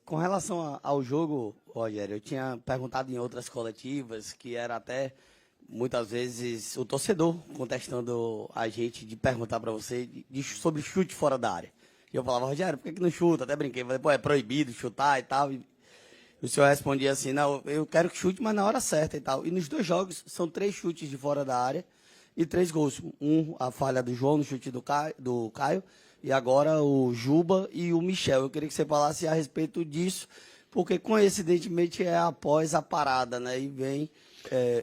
Com relação ao jogo, Rogério, eu tinha perguntado em outras coletivas que era até muitas vezes o torcedor contestando a gente de perguntar para você sobre chute fora da área. E eu falava, Rogério, por que não chuta? Até brinquei, falei, pô, é proibido chutar e tal. E o senhor respondia assim, não, eu quero que chute, mas na hora certa e tal. E nos dois jogos são 3 chutes de fora da área e 3 gols. A falha do João no chute do Caio, e agora o Juba e o Michel. Eu queria que você falasse a respeito disso, porque coincidentemente é após a parada, né? E vem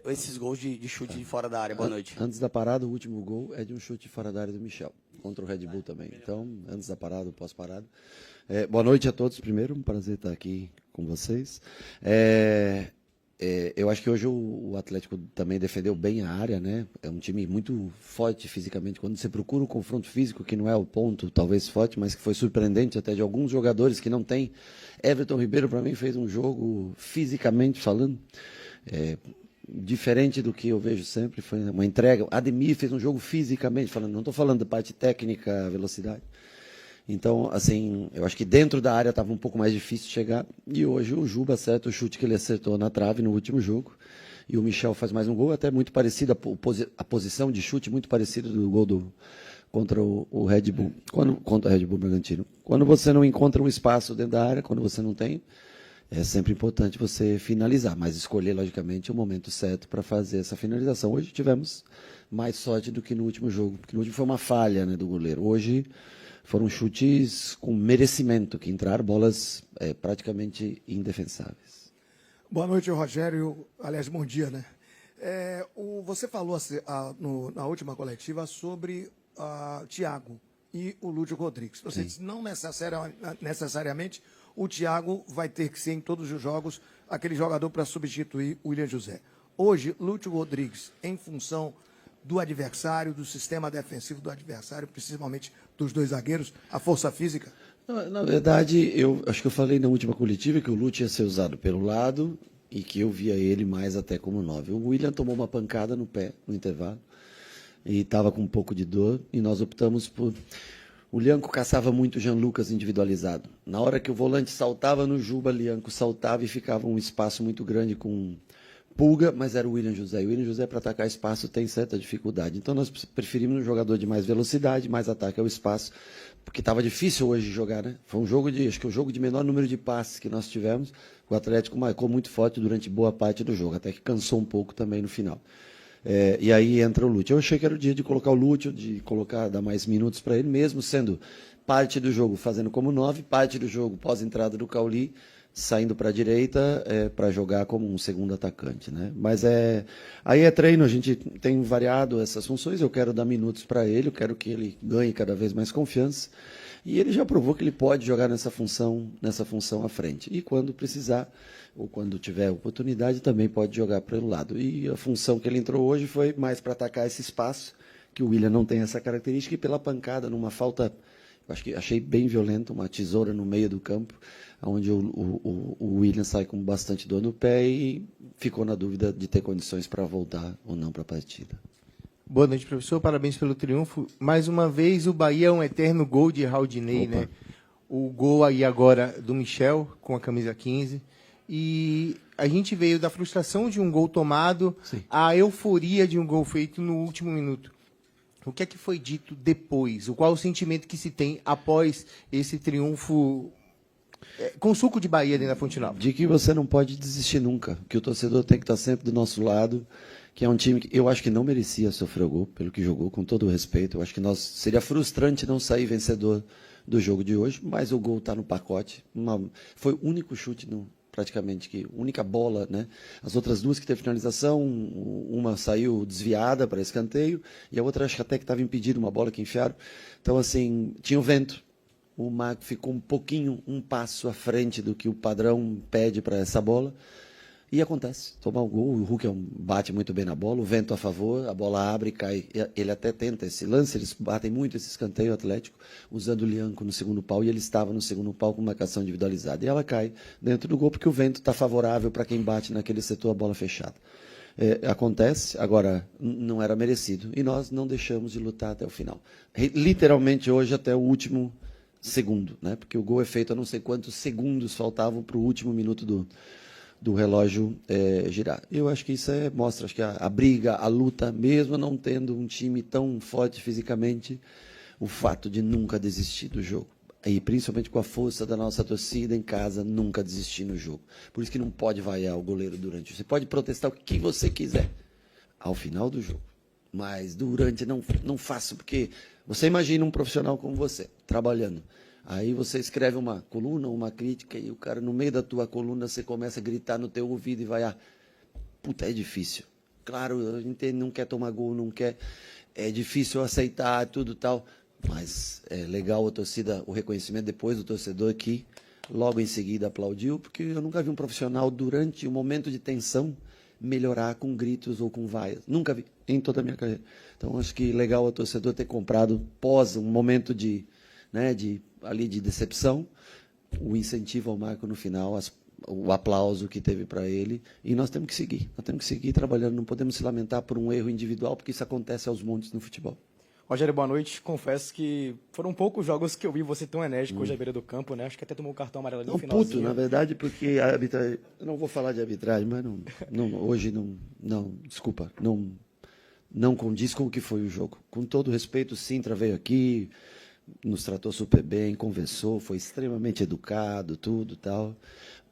esses gols de chute de fora da área. Boa noite. Antes da parada, o último gol é de um chute fora da área do Michel, contra o Red Bull também. Então, antes da parada, pós-parada. Boa noite a todos, primeiro. Um prazer estar aqui com vocês. Eu acho que hoje o Atlético também defendeu bem a área, né? É um time muito forte fisicamente. Quando você procura o confronto físico, que não é o ponto talvez forte, mas que foi surpreendente até de alguns jogadores que não tem. Everton Ribeiro, para mim, fez um jogo fisicamente falando. Diferente do que eu vejo sempre, foi uma entrega. Ademir fez um jogo fisicamente falando, não estou falando da parte técnica, velocidade. Então, assim, eu acho que dentro da área estava um pouco mais difícil chegar. E hoje o Juba acerta o chute que ele acertou na trave no último jogo. E o Michel faz mais um gol, até muito parecido, a posição de chute muito parecida do gol contra o Red Bull, contra o Red Bull Bragantino. Quando você não encontra um espaço dentro da área, quando você não tem, é sempre importante você finalizar, mas escolher, logicamente, o momento certo para fazer essa finalização. Hoje tivemos mais sorte do que no último jogo, porque no último foi uma falha, né, do goleiro. Hoje foram chutes com merecimento, que entraram bolas praticamente indefensáveis. Boa noite, Rogério. Aliás, bom dia, né? Você falou na última coletiva sobre Thiago e o Lúcio Rodrigues. Você disse, não necessariamente o Thiago vai ter que ser em todos os jogos aquele jogador para substituir o William José. Hoje, Lúcio Rodrigues, em função do adversário, do sistema defensivo do adversário, principalmente dos dois zagueiros, a força física? Na verdade, eu acho que eu falei na última coletiva que o Lúcio ia ser usado pelo lado e que eu via ele mais até como 9. O William tomou uma pancada no pé, no intervalo, e estava com um pouco de dor, e nós optamos por... O Lianco caçava muito o Jean Lucas individualizado. Na hora que o volante saltava no Juba, Lianco saltava e ficava um espaço muito grande com Pulga, mas era o William José. E o William José, para atacar espaço, tem certa dificuldade. Então, nós preferimos um jogador de mais velocidade, mais ataque ao espaço, porque estava difícil hoje jogar, né? Foi um jogo acho que o jogo de menor número de passes que nós tivemos. O Atlético marcou muito forte durante boa parte do jogo, até que cansou um pouco também no final. E aí entra o Lúcio. Eu achei que era o dia de colocar o Lúcio, dar mais minutos para ele, mesmo sendo parte do jogo fazendo como 9, parte do jogo pós-entrada do Cauli, saindo para a direita para jogar como um segundo atacante, né? Mas aí é treino, a gente tem variado essas funções, eu quero dar minutos para ele, eu quero que ele ganhe cada vez mais confiança, e ele já provou que ele pode jogar nessa função à frente. E quando precisar, ou quando tiver oportunidade, também pode jogar pelo lado. E a função que ele entrou hoje foi mais para atacar esse espaço, que o William não tem essa característica, e pela pancada, numa falta, achei bem violenta, uma tesoura no meio do campo, onde o William sai com bastante dor no pé e ficou na dúvida de ter condições para voltar ou não para a partida. Boa noite, professor. Parabéns pelo triunfo. Mais uma vez, o Bahia é um eterno gol de Raudinei, né? O gol aí agora do Michel, com a camisa 15. E a gente veio da frustração de um gol tomado à euforia de um gol feito no último minuto. O que é que foi dito depois? Qual o sentimento que se tem após esse triunfo com suco de Bahia dentro da Fonte Nova? De que você não pode desistir nunca, que o torcedor tem que estar sempre do nosso lado, que é um time que eu acho que não merecia sofrer o gol, pelo que jogou, com todo o respeito. Eu acho que seria frustrante não sair vencedor do jogo de hoje, mas o gol está no pacote. Foi o único chute, praticamente, única bola, né? As outras duas que teve finalização, uma saiu desviada para escanteio, e a outra acho que até que estava impedida, uma bola que enfiaram. Então, assim, tinha o vento. O Marco ficou um passo à frente do que o padrão pede para essa bola. E acontece, tomar o gol, o Hulk bate muito bem na bola, o vento a favor, a bola abre e cai. Ele até tenta esse lance, eles batem muito esse escanteio Atlético, usando o Lianco no segundo pau, e ele estava no segundo pau com marcação individualizada. E ela cai dentro do gol, porque o vento está favorável para quem bate naquele setor, a bola fechada. Acontece, agora não era merecido. E nós não deixamos de lutar até o final. Literalmente hoje, até o último segundo, né? Porque o gol é feito a não sei quantos segundos faltavam para o último minuto do relógio girar. Eu acho que isso mostra, acho que a briga, a luta, mesmo não tendo um time tão forte fisicamente, o fato de nunca desistir do jogo. E principalmente com a força da nossa torcida em casa, nunca desistir no jogo. Por isso que não pode vaiar o goleiro durante. Você pode protestar o que você quiser ao final do jogo. Mas durante não faça, porque você imagina um profissional como você, trabalhando. Aí você escreve uma coluna, uma crítica, e o cara, no meio da tua coluna, você começa a gritar no teu ouvido e vai, puta, é difícil. Claro, a gente não quer tomar gol, não quer, é difícil aceitar, tudo tal. Mas é legal a torcida, o reconhecimento depois do torcedor que logo em seguida aplaudiu, porque eu nunca vi um profissional durante um momento de tensão melhorar com gritos ou com vaias. Nunca vi, em toda a minha carreira. Então acho que legal o torcedor ter comprado pós um momento de decepção, o incentivo ao Marco no final, o aplauso que teve para ele, e nós temos que seguir trabalhando, não podemos se lamentar por um erro individual, porque isso acontece aos montes no futebol. Rogério, boa noite. Confesso que foram poucos jogos que eu vi você tão enérgico hoje à beira do campo, né? Acho que até tomou um cartão amarelo ali no finalzinho. Puto, na verdade, porque a arbitragem... Eu não vou falar de arbitragem, mas hoje desculpa, não condiz com o que foi o jogo. Com todo respeito, o Sintra veio aqui, nos tratou super bem, conversou, foi extremamente educado, tudo tal,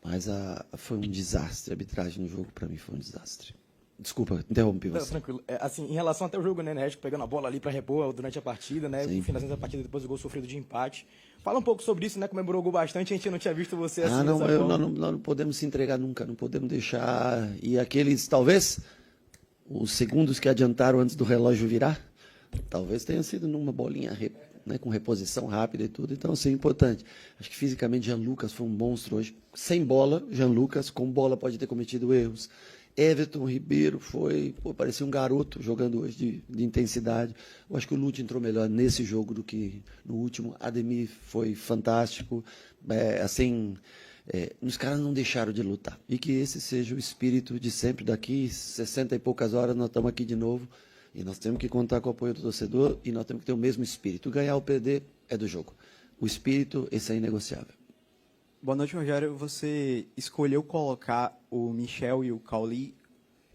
mas foi um desastre. A arbitragem no jogo, para mim, foi um desastre. Desculpa, interrompi você. Tranquilo. Assim, em relação até o jogo, né, Enérgico pegando a bola ali para repor durante a partida, né? Sim. Finalizando a partida depois do gol sofrido de empate. Fala um pouco sobre isso, né? Comemorou o gol bastante, a gente não tinha visto você assim. Nós não podemos se entregar nunca, não podemos deixar. E aqueles, talvez, os segundos que adiantaram antes do relógio virar, talvez tenha sido numa bolinha com reposição rápida e tudo, então assim, é importante. Acho que fisicamente Jean Lucas foi um monstro hoje. Sem bola, Jean Lucas, com bola pode ter cometido erros. Everton Ribeiro parecia um garoto jogando hoje de intensidade. Eu acho que o Lute entrou melhor nesse jogo do que no último. Ademir foi fantástico. Os caras não deixaram de lutar. E que esse seja o espírito de sempre. Daqui 60 e poucas horas nós estamos aqui de novo. E nós temos que contar com o apoio do torcedor e nós temos que ter o mesmo espírito. Ganhar ou perder é do jogo. O espírito, esse é inegociável. Boa noite, Rogério. Você escolheu colocar o Michel e o Cauli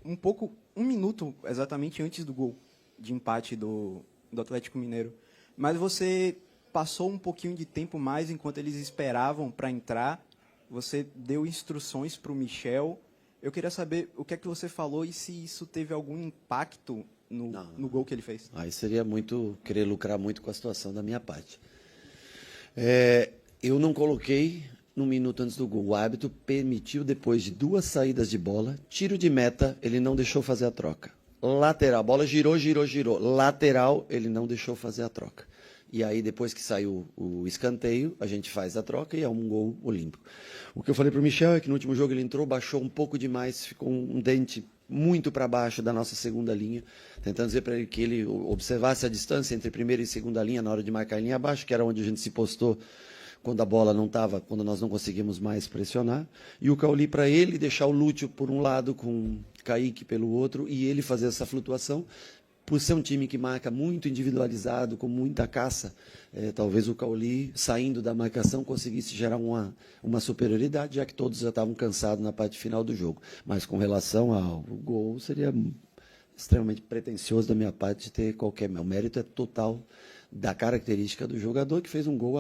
um minuto exatamente antes do gol de empate do Atlético Mineiro. Mas você passou um pouquinho de tempo mais enquanto eles esperavam para entrar. Você deu instruções para o Michel. Eu queria saber o que é que você falou e se isso teve algum impacto no gol que ele fez. Aí seria querer lucrar muito com a situação da minha parte. Eu não coloquei no minuto antes do gol. O árbitro permitiu, depois de 2 saídas de bola, tiro de meta, ele não deixou fazer a troca. Lateral, a bola girou. Lateral, ele não deixou fazer a troca. E aí, depois que saiu o escanteio, a gente faz a troca e é um gol olímpico. O que eu falei para o Michel é que no último jogo ele entrou, baixou um pouco demais, ficou um dente muito para baixo da nossa segunda linha, tentando dizer para ele que ele observasse a distância entre primeira e segunda linha na hora de marcar em linha abaixo, que era onde a gente se postou quando a bola não estava, quando nós não conseguimos mais pressionar, e o Cauli para ele deixar o Lúcio por um lado com o Kaique pelo outro, e ele fazer essa flutuação, por ser um time que marca muito individualizado, com muita caça, talvez o Cauli, saindo da marcação, conseguisse gerar uma superioridade, já que todos já estavam cansados na parte final do jogo. Mas com relação ao gol, seria extremamente pretensioso da minha parte de ter qualquer... O mérito é total da característica do jogador, que fez um gol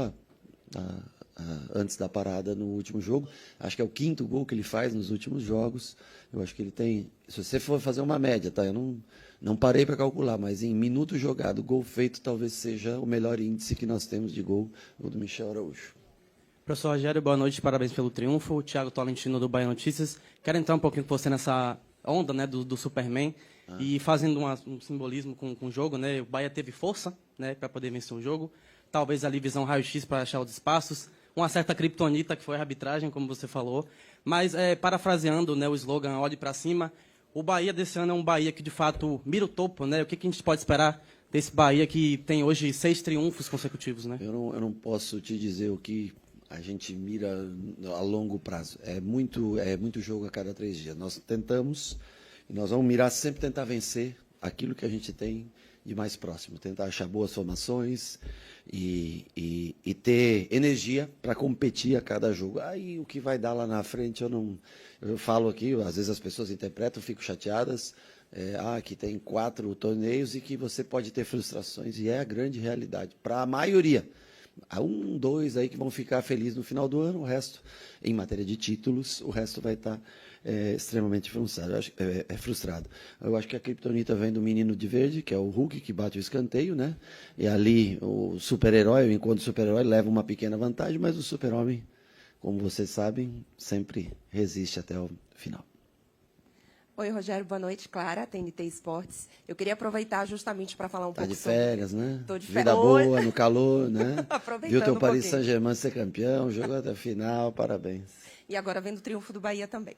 antes da parada no último jogo. Acho que é o 5º gol que ele faz nos últimos jogos. Eu acho que ele tem... Se você for fazer uma média, tá? Eu não parei para calcular, mas em minuto jogado, gol feito talvez seja o melhor índice que nós temos de gol, o do Michel Araújo. Professor Rogério, boa noite, parabéns pelo triunfo. Thiago Tolentino, do Bahia Notícias. Quero entrar um pouquinho com você nessa onda, né, do Superman, e fazendo um simbolismo com o jogo, né? O Bahia teve força, né, para poder vencer o jogo. Talvez ali visão raio-x para achar os espaços. Uma certa criptonita, que foi a arbitragem, como você falou. Mas, parafraseando, né, o slogan Olhe para Cima, o Bahia desse ano é um Bahia que, de fato, mira o topo, né? O que a gente pode esperar desse Bahia que tem hoje 6 triunfos consecutivos, né? Eu não posso te dizer o que a gente mira a longo prazo. É muito jogo a cada 3 dias. Nós tentamos, e nós vamos mirar sempre tentar vencer aquilo que a gente tem de mais próximo, tentar achar boas formações e ter energia para competir a cada jogo. Aí o que vai dar lá na frente, eu falo aqui, às vezes as pessoas interpretam, ficam chateadas, que tem 4 torneios e que você pode ter frustrações, e é a grande realidade, para a maioria. Há 1, 2 aí que vão ficar felizes no final do ano, o resto, em matéria de títulos, o resto vai estar extremamente frustrado. Eu acho que a criptonita vem do menino de verde, que é o Hulk, que bate o escanteio, né? E ali o super-herói, o encontro super-herói, leva uma pequena vantagem, mas o super-homem, como vocês sabem, sempre resiste até o final. Oi, Rogério, boa noite. Clara, TNT Esportes. Eu queria aproveitar justamente para falar um pouco de férias, né? Tô de Vida boa, no calor, né? Aproveitando Viu teu um Paris pouquinho. Saint-Germain ser campeão, jogou até a final, parabéns. E agora vendo o triunfo do Bahia também.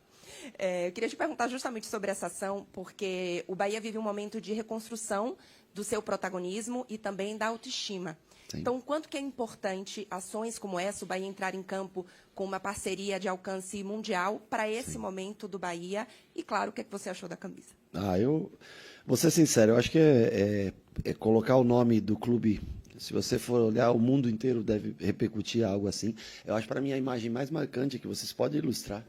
Eu queria te perguntar justamente sobre essa ação, porque o Bahia vive um momento de reconstrução do seu protagonismo e também da autoestima. Sim. Então, quanto que é importante ações como essa, o Bahia entrar em campo com uma parceria de alcance mundial para esse momento do Bahia? E, claro, o que é que você achou da camisa? Eu vou ser sincero, eu acho que é colocar o nome do clube. Se você for olhar, o mundo inteiro deve repercutir algo assim. Eu acho, para mim, a imagem mais marcante que vocês podem ilustrar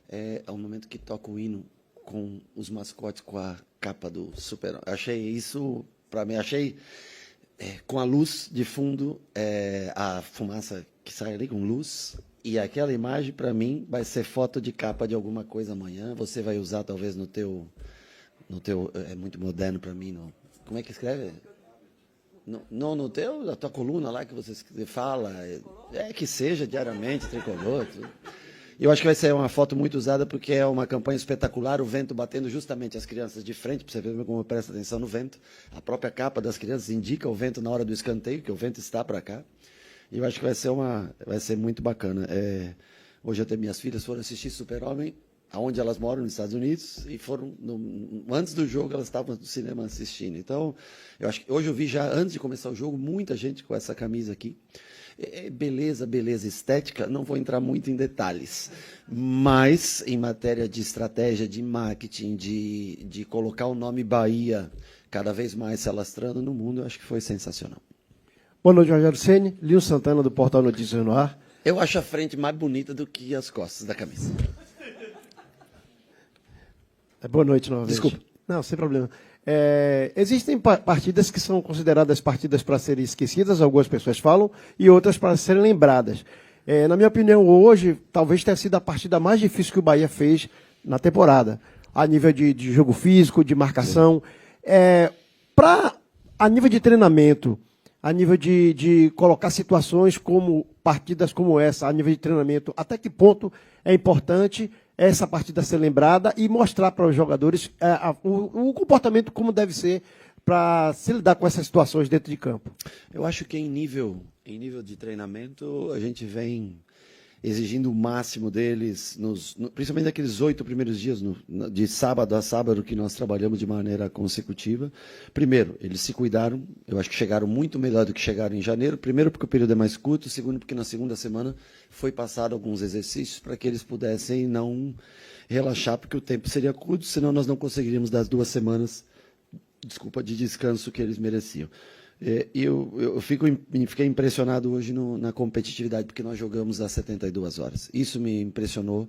é o momento que toca o hino com os mascotes com a capa do Super. Achei isso, para mim, com a luz de fundo, a fumaça que sai ali com luz, e aquela imagem, para mim, vai ser foto de capa de alguma coisa amanhã. Você vai usar, talvez, no teu é muito moderno para mim, como é que escreve? No teu, a tua coluna lá que você fala, que seja diariamente, tricolor, tudo. Eu acho que vai ser uma foto muito usada porque é uma campanha espetacular, o vento batendo justamente as crianças de frente, para você ver como presta atenção no vento. A própria capa das crianças indica o vento na hora do escanteio, que o vento está para cá. E eu acho que vai ser muito bacana. Hoje até minhas filhas foram assistir Super-Homem, aonde elas moram, nos Estados Unidos, e foram, antes do jogo, elas estavam no cinema assistindo. Então, eu acho que hoje eu vi já, antes de começar o jogo, muita gente com essa camisa aqui. Beleza estética, não vou entrar muito em detalhes, mas em matéria de estratégia, de marketing, de colocar o nome Bahia cada vez mais se alastrando no mundo, eu acho que foi sensacional. Boa noite, Rogério Ceni, Linho Santana, do Portal Notícias no Ar. Eu acho a frente mais bonita do que as costas da camisa. Boa noite novamente. Desculpa. Não, sem problema. Existem partidas que são consideradas partidas para serem esquecidas, algumas pessoas falam, e outras para serem lembradas. Na minha opinião, hoje, talvez tenha sido a partida mais difícil que o Bahia fez na temporada, a nível de jogo físico, de marcação. A nível de treinamento, a nível de colocar situações como partidas como essa, a nível de treinamento, até que ponto é importante essa partida ser lembrada e mostrar para os jogadores o comportamento como deve ser para se lidar com essas situações dentro de campo? Eu acho que em nível de treinamento, a gente vem exigindo o máximo deles, principalmente naqueles 8 primeiros dias, de sábado a sábado, que nós trabalhamos de maneira consecutiva. Primeiro, eles se cuidaram, eu acho que chegaram muito melhor do que chegaram em janeiro. Primeiro, porque o período é mais curto. Segundo, porque na segunda semana foi passado alguns exercícios para que eles pudessem não relaxar, porque o tempo seria curto, senão nós não conseguiríamos dar as 2 semanas, de descanso que eles mereciam. Eu fiquei impressionado hoje na competitividade, porque nós jogamos às 72 horas. Isso me impressionou.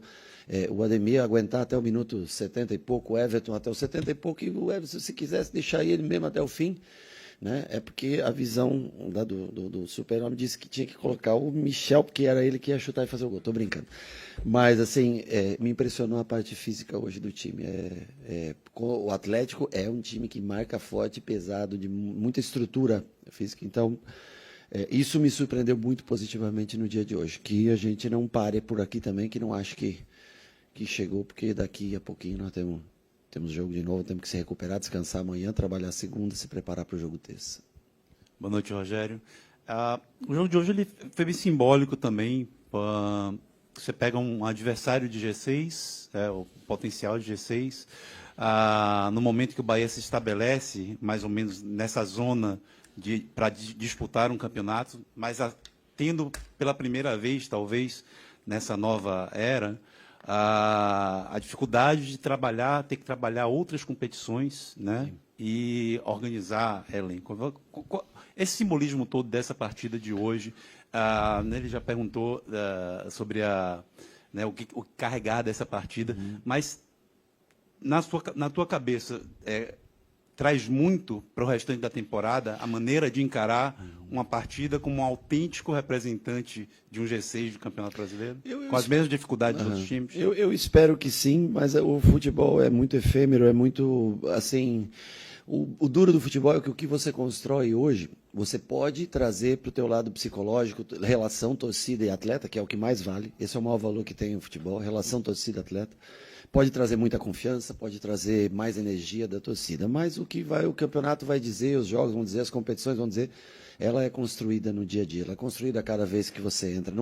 O Ademir aguentar até o minuto 70 e pouco, o Everton até o 70 e pouco, e o Everton, se quisesse deixar ele mesmo até o fim, né? É porque a visão do Super-Homem disse que tinha que colocar o Michel, porque era ele que ia chutar e fazer o gol. Estou brincando. Mas, assim, me impressionou a parte física hoje do time. O Atlético é um time que marca forte, pesado, de muita estrutura física. Então, isso me surpreendeu muito positivamente no dia de hoje. Que a gente não pare por aqui também, que não acho que chegou, porque daqui a pouquinho nós temos jogo de novo, temos que se recuperar, descansar amanhã, trabalhar segunda, se preparar para o jogo terça. Boa noite, Rogério. O jogo de hoje ele foi bem simbólico também. Você pega um adversário de G6, o potencial de G6, no momento que o Bahia se estabelece, mais ou menos nessa zona para disputar um campeonato, mas tendo pela primeira vez, talvez, nessa nova era, a dificuldade de ter que trabalhar outras competições, né? e organizar elenco. Esse simbolismo todo dessa partida de hoje, ele já perguntou sobre o que carregar dessa partida, mas na tua cabeça traz muito para o restante da temporada a maneira de encarar uma partida como um autêntico representante de um G6 do Campeonato Brasileiro, com as mesmas dificuldades dos outros times? Eu espero que sim, mas o futebol é muito efêmero, é muito, assim... O duro do futebol é que o que você constrói hoje, você pode trazer para o teu lado psicológico, relação torcida e atleta, que é o que mais vale. Esse é o maior valor que tem o futebol, relação torcida-atleta. Pode trazer muita confiança, pode trazer mais energia da torcida. Mas o campeonato vai dizer, os jogos vão dizer, as competições vão dizer, ela é construída no dia a dia, ela é construída a cada vez que você entra.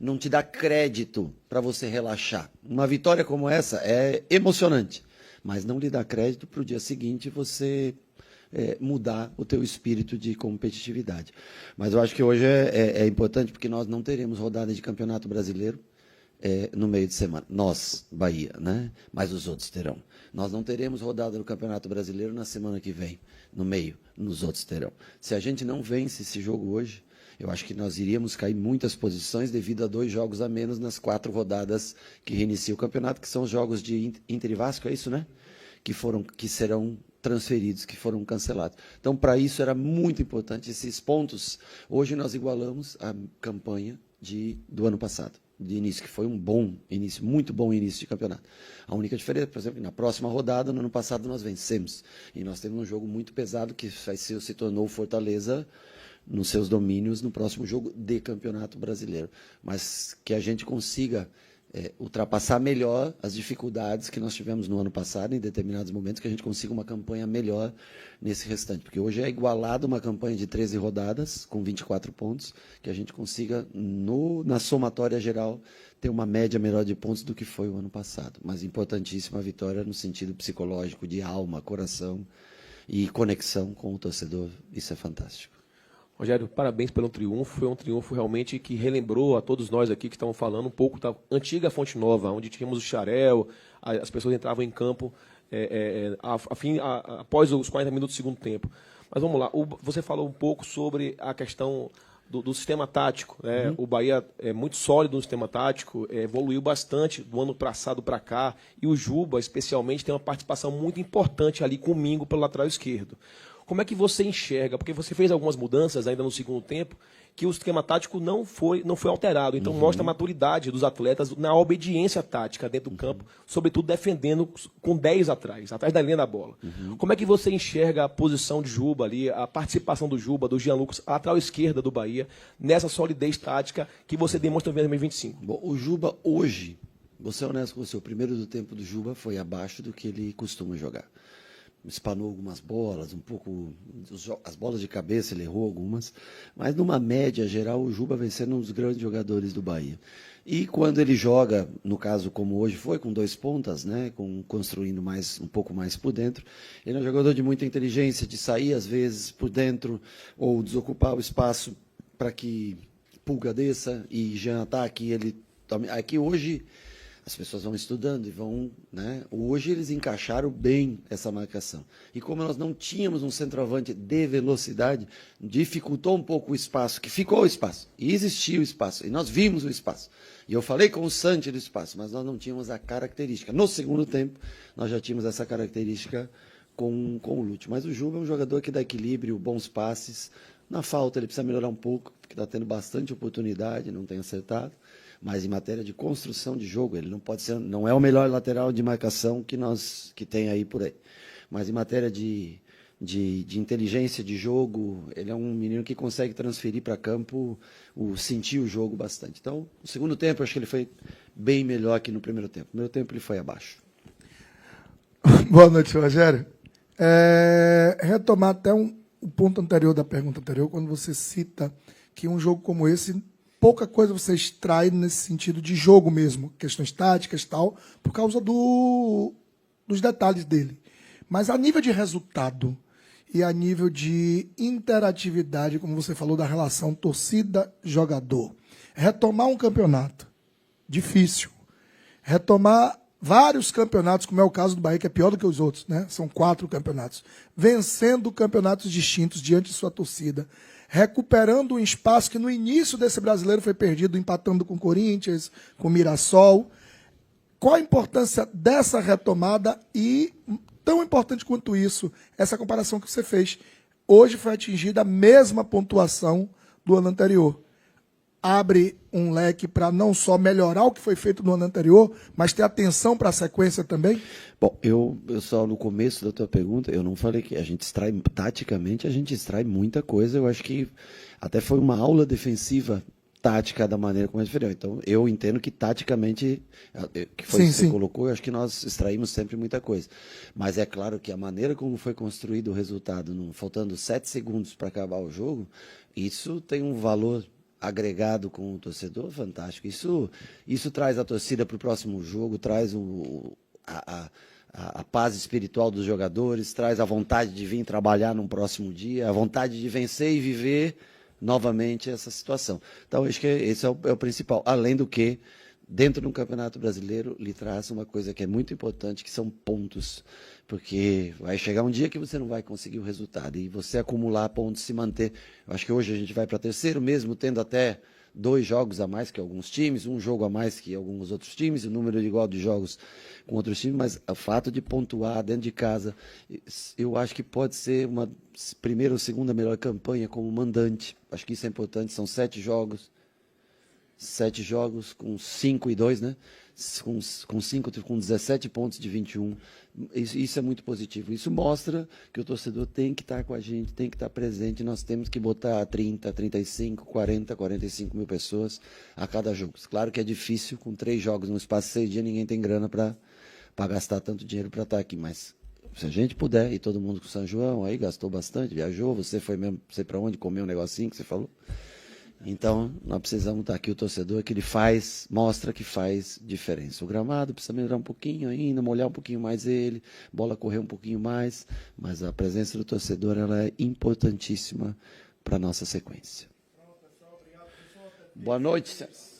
Não te dá crédito para você relaxar. Uma vitória como essa é emocionante, mas não lhe dá crédito para o dia seguinte você mudar o teu espírito de competitividade. Mas eu acho que hoje é importante porque nós não teremos rodada de Campeonato Brasileiro no meio de semana. Nós, Bahia, né? Mas os outros terão. Nós não teremos rodada do Campeonato Brasileiro na semana que vem, no meio, nos outros terão. Se a gente não vence esse jogo hoje, eu acho que nós iríamos cair muitas posições devido a 2 jogos a menos nas 4 rodadas que reinicia o campeonato, que são os jogos de Inter e Vasco, é isso, né? Que serão transferidos, que foram cancelados. Então, para isso era muito importante esses pontos. Hoje nós igualamos a campanha do ano passado, de início, que foi um bom início, muito bom início de campeonato. A única diferença, por exemplo, na próxima rodada, no ano passado, nós vencemos. E nós temos um jogo muito pesado, que se tornou Fortaleza nos seus domínios no próximo jogo de Campeonato Brasileiro. Mas que a gente consiga ultrapassar melhor as dificuldades que nós tivemos no ano passado, em determinados momentos, que a gente consiga uma campanha melhor nesse restante. Porque hoje é igualado uma campanha de 13 rodadas, com 24 pontos, que a gente consiga, na somatória geral, ter uma média melhor de pontos do que foi o ano passado. Mas importantíssima a vitória no sentido psicológico, de alma, coração e conexão com o torcedor. Isso é fantástico. Rogério, parabéns pelo triunfo. Foi um triunfo realmente que relembrou a todos nós aqui que estamos falando um pouco da antiga Fonte Nova, onde tínhamos o xarel, as pessoas entravam em campo após os 40 minutos do segundo tempo. Mas vamos lá, você falou um pouco sobre a questão do sistema tático, né? O Bahia é muito sólido no sistema tático, evoluiu bastante do ano passado para cá, e o Juba, especialmente, tem uma participação muito importante ali com o Mingo pelo lateral esquerdo. Como é que você enxerga? Porque você fez algumas mudanças ainda no segundo tempo, que o esquema tático não foi alterado. Então mostra a maturidade dos atletas na obediência tática dentro do campo, sobretudo defendendo com 10 atrás da linha da bola. Como é que você enxerga a posição de Juba ali, a participação do Juba, do Jean Lucas, a lateral esquerda do Bahia, nessa solidez tática que você demonstra em 2025? Bom, o Juba hoje, vou ser honesto com você, o primeiro do tempo do Juba foi abaixo do que ele costuma jogar. Espanou algumas bolas, as bolas de cabeça ele errou algumas, mas numa média geral o Juba vem sendo um dos grandes jogadores do Bahia. E quando ele joga, no caso como hoje foi, com 2 pontas, né, construindo um pouco mais por dentro, ele é um jogador de muita inteligência, de sair às vezes por dentro ou desocupar o espaço para que Pulga desça e Jean ataque. Ele tome. Aqui hoje as pessoas vão estudando e vão, né? Hoje eles encaixaram bem essa marcação. E como nós não tínhamos um centroavante de velocidade, dificultou um pouco o espaço, que ficou o espaço. E existia o espaço. E nós vimos o espaço. E eu falei com o Santi do espaço, mas nós não tínhamos a característica. No segundo tempo, nós já tínhamos essa característica com o Lúcio. Mas o Juba é um jogador que dá equilíbrio, bons passes. Na falta ele precisa melhorar um pouco, porque está tendo bastante oportunidade, não tem acertado. Mas em matéria de construção de jogo, ele não é o melhor lateral de marcação que tem aí por aí. Mas em matéria de inteligência de jogo, ele é um menino que consegue transferir para campo, sentir o jogo bastante. Então, no segundo tempo, eu acho que ele foi bem melhor que no primeiro tempo. No primeiro tempo, ele foi abaixo. Boa noite, Rogério. Retomar até o ponto anterior da pergunta anterior, quando você cita que um jogo como esse, pouca coisa você extrai nesse sentido de jogo mesmo, questões táticas e tal, por causa dos detalhes dele. Mas a nível de resultado e a nível de interatividade, como você falou, da relação torcida-jogador, retomar um campeonato difícil, retomar vários campeonatos, como é o caso do Bahia, que é pior do que os outros, né? São 4 campeonatos. Vencendo campeonatos distintos diante de sua torcida. Recuperando um espaço que no início desse brasileiro foi perdido, empatando com o Corinthians, com o Mirassol. Qual a importância dessa retomada e, tão importante quanto isso, essa comparação que você fez? Hoje foi atingida a mesma pontuação do ano anterior. Abre um leque para não só melhorar o que foi feito no ano anterior, mas ter atenção para a sequência também? Bom, eu só no começo da tua pergunta, eu não falei que a gente extrai, taticamente, a gente extrai muita coisa. Eu acho que até foi uma aula defensiva tática da maneira como é diferente. Então, eu entendo que taticamente, que foi isso que você colocou, eu acho que nós extraímos sempre muita coisa. Mas é claro que a maneira como foi construído o resultado, faltando 7 segundos para acabar o jogo, isso tem um valor agregado com o torcedor fantástico. Isso traz a torcida para o próximo jogo, traz a paz espiritual dos jogadores, traz a vontade de vir trabalhar no próximo dia, a vontade de vencer e viver novamente essa situação. Então, acho que esse é o principal. Além do que, dentro do Campeonato Brasileiro, lhe traz uma coisa que é muito importante, que são pontos. Porque vai chegar um dia que você não vai conseguir o resultado. E você acumular pontos, se manter. Eu acho que hoje a gente vai para terceiro, mesmo tendo até 2 jogos a mais que alguns times, 1 jogo a mais que alguns outros times, o número igual de jogos com outros times, mas o fato de pontuar dentro de casa, eu acho que pode ser uma primeira ou segunda melhor campanha como mandante. Acho que isso é importante, são 7 jogos com 5 e 2, né? Com 17 pontos de 21. Isso é muito positivo. Isso mostra que o torcedor tem que estar com a gente, tem que estar presente. Nós temos que botar 30, 35, 40, 45 mil pessoas a cada jogo. Claro que é difícil, com 3 jogos no espaço de 6 dias, ninguém tem grana para gastar tanto dinheiro para estar aqui. Mas se a gente puder, e todo mundo com São João, aí gastou bastante, viajou, você foi mesmo, não sei para onde, comeu um negocinho que você falou. Então, nós precisamos estar aqui, o torcedor, que ele mostra que faz diferença. O gramado precisa melhorar um pouquinho ainda, molhar um pouquinho mais ele, bola correr um pouquinho mais, mas a presença do torcedor ela é importantíssima para a nossa sequência. Boa noite, senhores.